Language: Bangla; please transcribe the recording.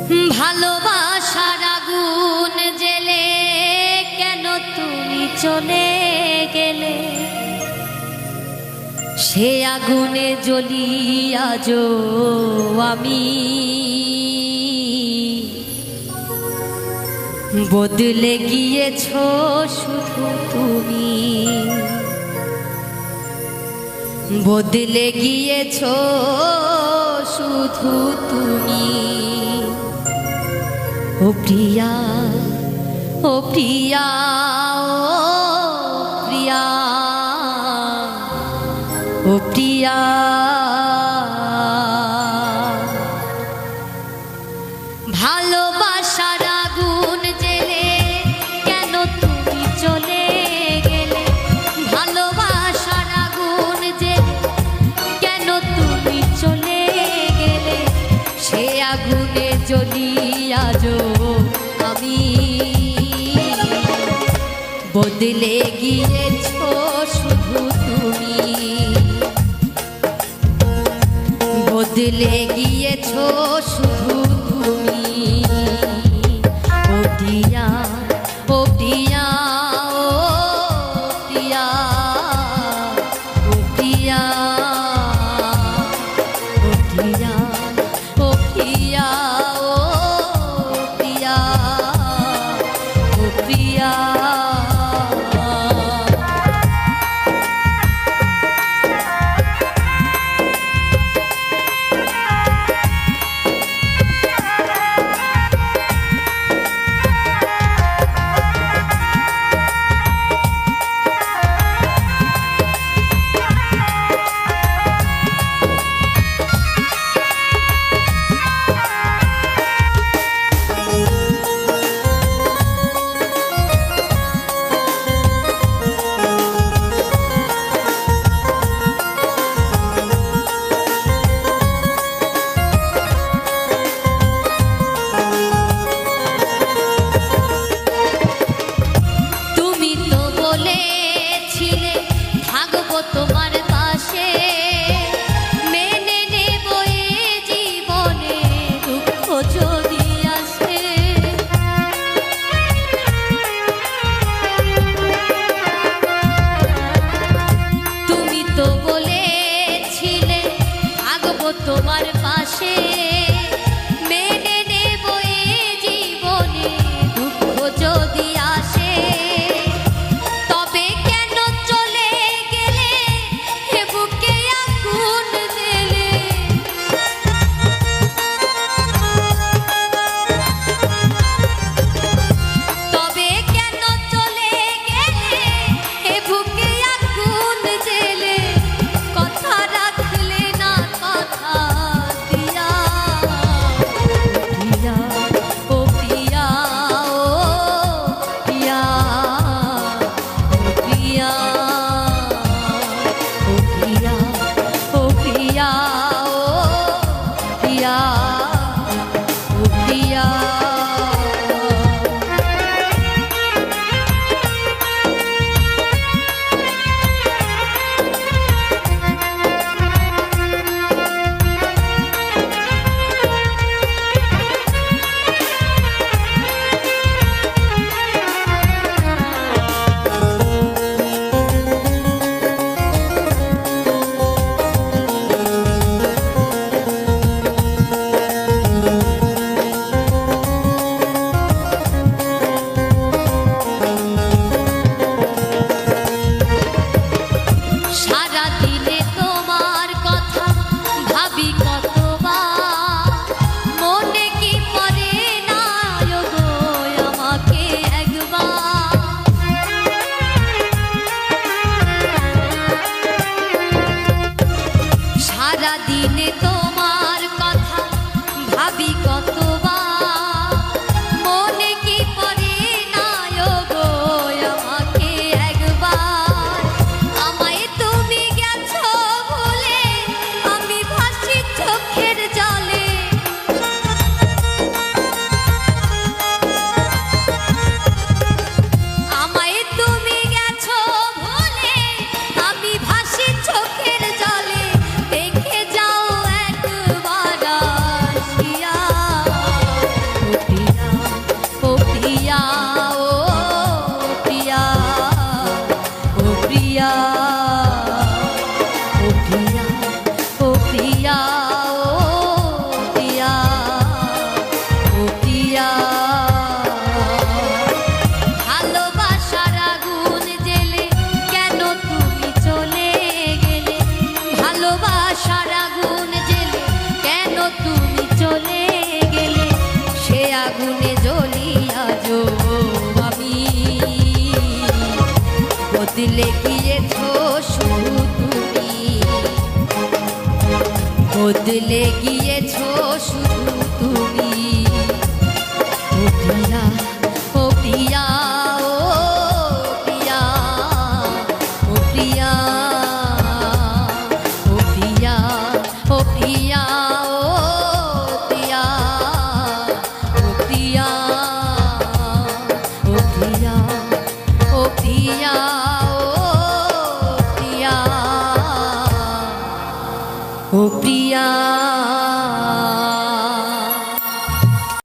ভালোবাসার আগুন জেলে কেন তুমি চলে গেলে, সে আগুনে জ্বলি আজো আমি, বদলে গিয়েছো শুধু তুমি, বদলে গিয়েছো শুধু তুমি। ও প্রিয়া, ও প্রিয়া, ও প্রিয়া, ও প্রিয়া। ভালোবাসার আগুন জেলে কেন তুমি চলে গেলে, ভালোবাসার আগুন জেলে কেন তুমি চলে গেলে, সে আগুনে জ্বলি আজো আমি, বদলে গিয়েছো শুধু তুমি, বদলে গিয়েছো শুধু তুমি। ও প্রিয়া, ও প্রিয়া, ও প্রিয়া, ও প্রিয়া, ও প্রিয়া, ও প্রিয়া, ও প্রিয়া, ও প্রিয়া। তোমার পাশে মেনে নেব এ জীবনে দুঃখ যদি আসে, তুমি তো বলেছিলে থাকবো তোমার পাশে, মেনে নেব এ জীবনে দুঃখ যদি আসে। সারাদিনে তোমার কথা ভাবি কতবার, মনে কি পড়ে না গো আমাকে একবার। আমায় তুমি গেছো ভুলে আমি ভাসি চোখের জলে, আমায় তুমি গেছো ভুলে আমি ভাসি চোখের জলে। দেখে যাও একবার আসিয়া বদলে গিয়েছো শুধু তুমি, বদলে গিয়েছো শুধু তুমি। ও প্রিয়া, ও প্রিয়া, ও প্রিয়া, ও প্রিয়া, ও প্রিয়া, ও প্রিয়া, ও প্রিয়া, ও প্রিয়া, ও প্রিয়া, ও প্রিয়া, ও প্রিয়া।